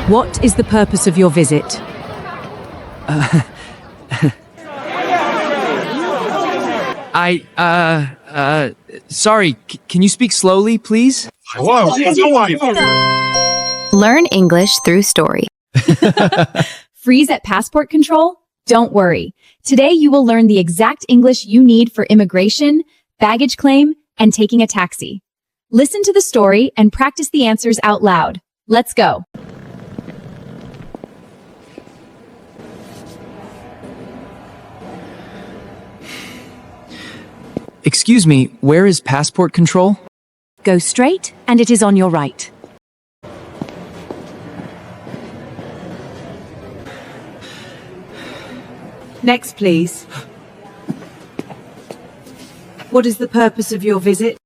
What is the purpose of your visit? Sorry, can you speak slowly, please? Learn English through story. Freeze at passport control? Don't worry. Today you will learn the exact English you need for immigration, baggage claim, and taking a taxi. Listen to the story and practice the answers out loud. Let's go. Excuse me, where is passport control? Go straight, and it is on your right. Next, please. What is the purpose of your visit?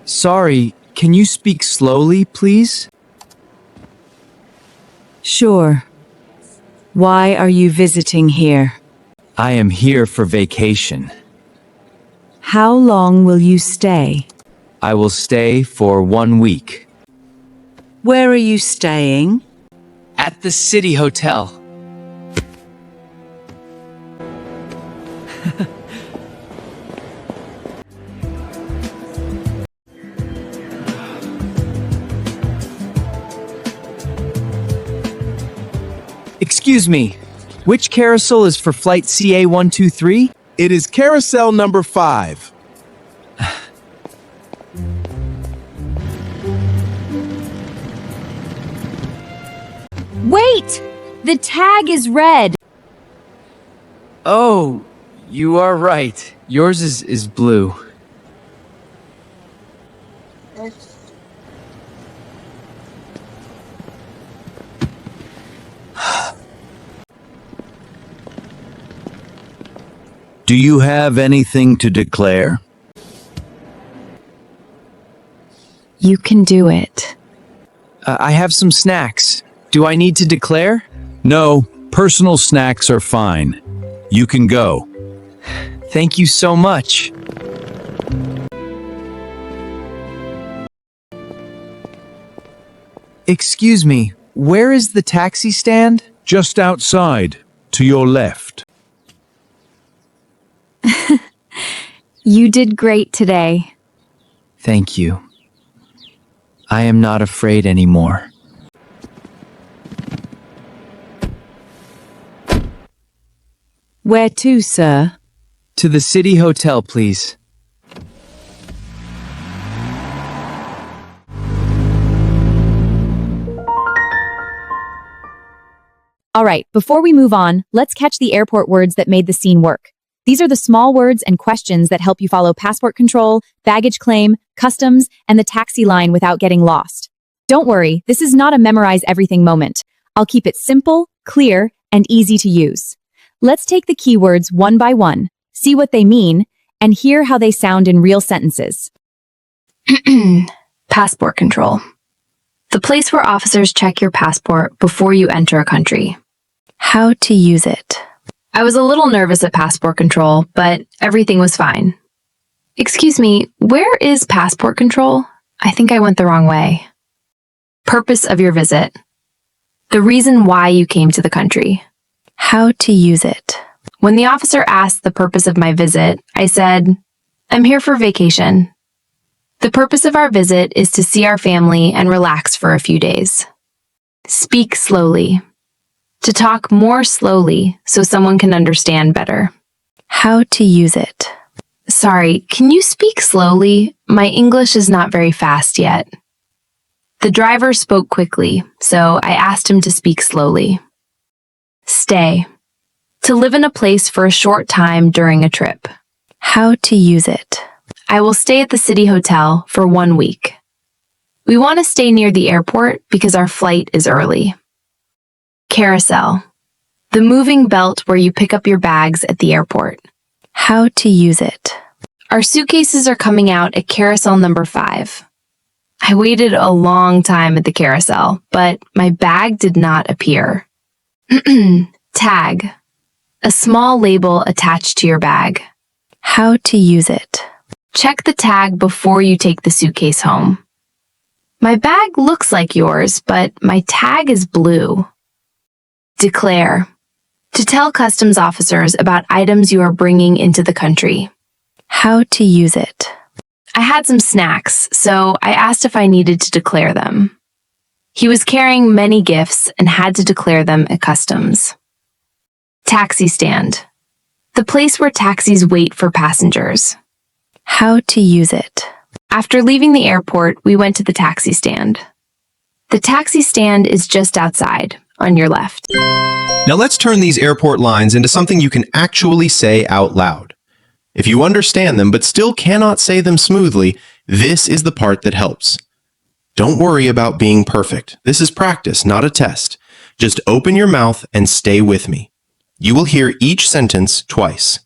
Sorry, can you speak slowly, please? Sure. Why are you visiting here? I am here for vacation. How long will you stay? I will stay for 1 week. Where are you staying? At the City Hotel. Excuse me, which carousel is for flight CA123? It is carousel number 5. Wait! The tag is red. Oh, you are right. Yours is blue. Do you have anything to declare? You can do it. I have some snacks. Do I need to declare? No, personal snacks are fine. You can go. Thank you so much. Excuse me, where is the taxi stand? Just outside, to your left. You did great today. Thank you. I am not afraid anymore. Where to, sir? To the City Hotel, please. All right, before we move on, let's catch the airport words that made the scene work. These are the small words and questions that help you follow passport control, baggage claim, customs, and the taxi line without getting lost. Don't worry, this is not a memorize everything moment. I'll keep it simple, clear, and easy to use. Let's take the keywords one by one, see what they mean, and hear how they sound in real sentences. Passport control. The place where officers check your passport before you enter a country. How to use it. I was a little nervous at passport control, but everything was fine. Excuse me, where is passport control? I think I went the wrong way. Purpose of your visit. The reason why you came to the country. How to use it. When the officer asked the purpose of my visit, I said, I'm here for vacation. The purpose of our visit is to see our family and relax for a few days. Speak slowly. To talk more slowly so someone can understand better. How to use it. Sorry, can you speak slowly? My English is not very fast yet. The driver spoke quickly, so I asked him to speak slowly. Stay. To live in a place for a short time during a trip. How to use it. I will stay at the City Hotel for 1 week. We want to stay near the airport because our flight is early. Carousel. The moving belt where you pick up your bags at the airport. How to use it. Our suitcases are coming out at carousel number 5. I waited a long time at the carousel, but my bag did not appear. Tag. A small label attached to your bag. How to use it. Check the tag before you take the suitcase home. My bag looks like yours, but my tag is blue. Declare. To tell customs officers about items you are bringing into the country. How to use it. I had some snacks, so I asked if I needed to declare them. He was carrying many gifts and had to declare them at customs. Taxi stand. The place where taxis wait for passengers. How to use it. After leaving the airport, we went to the taxi stand. The taxi stand is just outside, on your left. Now let's turn these airport lines into something you can actually say out loud. If you understand them but still cannot say them smoothly, this is the part that helps. Don't worry about being perfect. This is practice, not a test. Just open your mouth and stay with me. You will hear each sentence twice.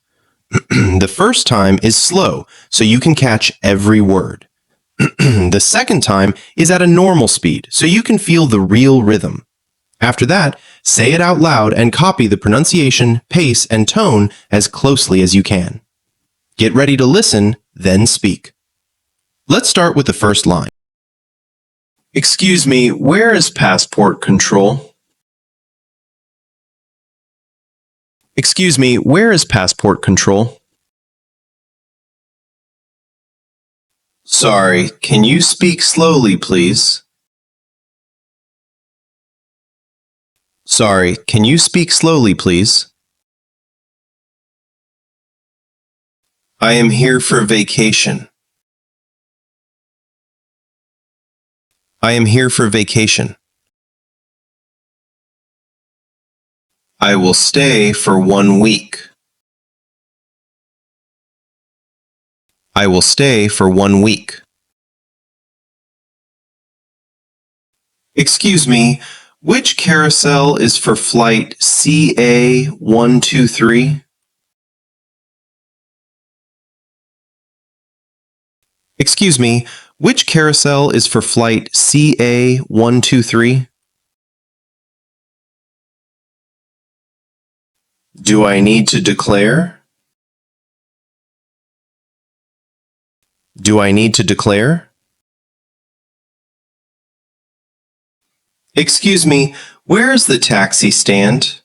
The first time is slow, so you can catch every word. The second time is at a normal speed, so you can feel the real rhythm. After that, say it out loud and copy the pronunciation, pace, and tone as closely as you can. Get ready to listen, then speak. Let's start with the first line. Excuse me, where is passport control? Excuse me, where is passport control? Sorry, can you speak slowly, please? Sorry, can you speak slowly, please? I am here for vacation. I am here for vacation. I will stay for 1 week. I will stay for 1 week. Excuse me, which carousel is for flight CA123? Excuse me, which carousel is for flight CA123? Do I need to declare? Do I need to declare? Excuse me, where is the taxi stand?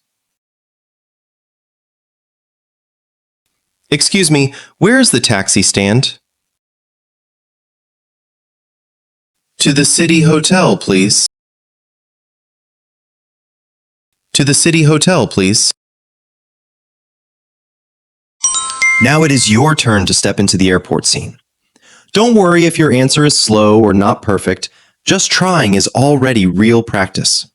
Excuse me, where is the taxi stand? To the city hotel, please. To the city hotel, please. Now it is your turn to step into the airport scene. Don't worry if your answer is slow or not perfect. Just trying is already real practice.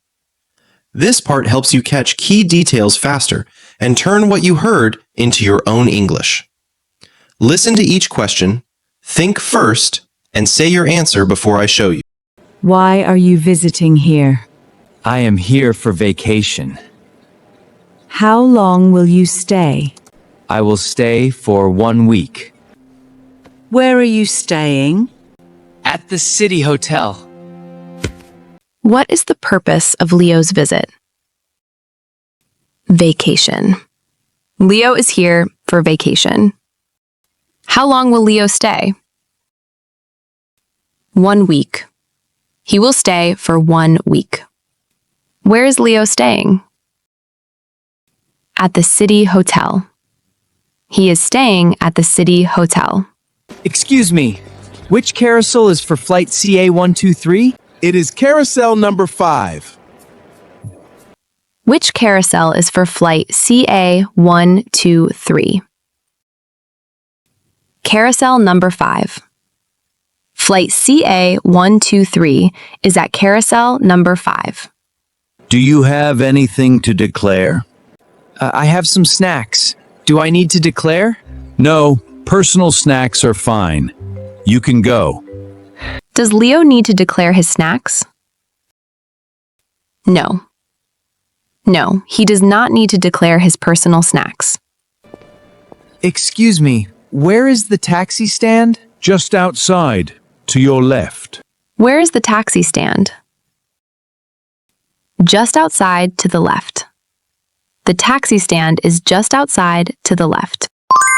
This part helps you catch key details faster and turn what you heard into your own English. Listen to each question, think first, and say your answer before I show you. Why are you visiting here? I am here for vacation. How long will you stay? I will stay for 1 week. Where are you staying? At the city hotel. What is the purpose of Leo's visit? Vacation. Leo is here for vacation. How long will Leo stay? 1 week. He will stay for 1 week. Where is Leo staying? At the city hotel. He is staying at the city hotel. Excuse me, which carousel is for flight CA123? It is carousel number 5. Which carousel is for flight CA123? Carousel number 5. Flight CA123 is at carousel number 5. Do you have anything to declare? I have some snacks. Do I need to declare? No, personal snacks are fine. You can go. Does Leo need to declare his snacks? No. No, he does not need to declare his personal snacks. Excuse me, where is the taxi stand? Just outside, to your left. Where is the taxi stand? Just outside to the left. The taxi stand is just outside to the left.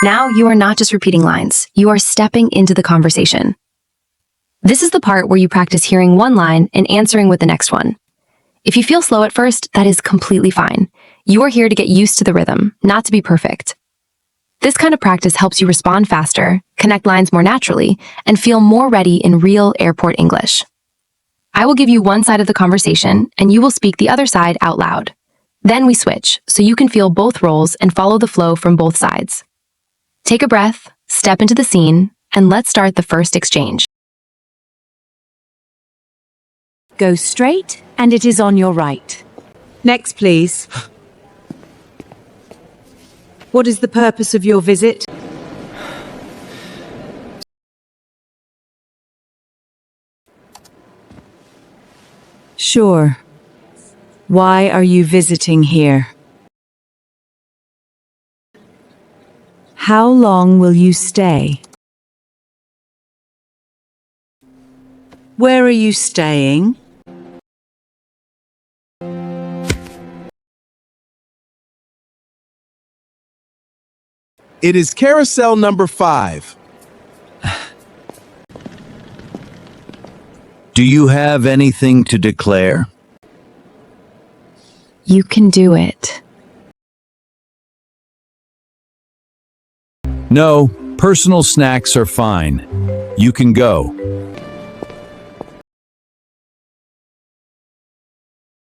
Now you are not just repeating lines, you are stepping into the conversation. This is the part where you practice hearing one line and answering with the next one. If you feel slow at first, that is completely fine. You are here to get used to the rhythm, not to be perfect. This kind of practice helps you respond faster, connect lines more naturally, and feel more ready in real airport English. I will give you one side of the conversation, and you will speak the other side out loud. Then we switch, so you can feel both roles and follow the flow from both sides. Take a breath, step into the scene, and let's start the first exchange. Go straight, and it is on your right. Next, please. What is the purpose of your visit? Sure. Why are you visiting here? How long will you stay? Where are you staying? It is carousel number 5. Do you have anything to declare? You can do it. No, personal snacks are fine. You can go.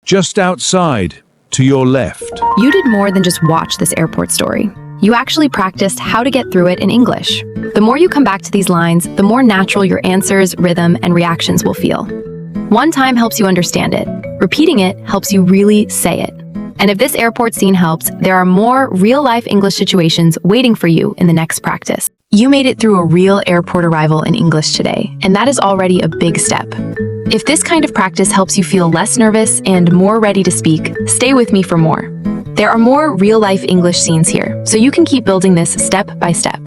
Just outside, to your left. You did more than just watch this airport story. You actually practiced how to get through it in English. The more you come back to these lines, the more natural your answers, rhythm, and reactions will feel. One time helps you understand it. Repeating it helps you really say it. And if this airport scene helps, there are more real-life English situations waiting for you in the next practice. You made it through a real airport arrival in English today, and that is already a big step. If this kind of practice helps you feel less nervous and more ready to speak, stay with me for more. There are more real-life English scenes here, so you can keep building this step by step.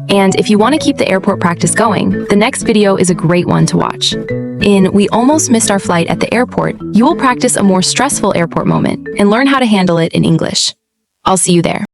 And if you want to keep the airport practice going, the next video is a great one to watch. In We Almost Missed Our Flight at the Airport, you will practice a more stressful airport moment and learn how to handle it in English. I'll see you there.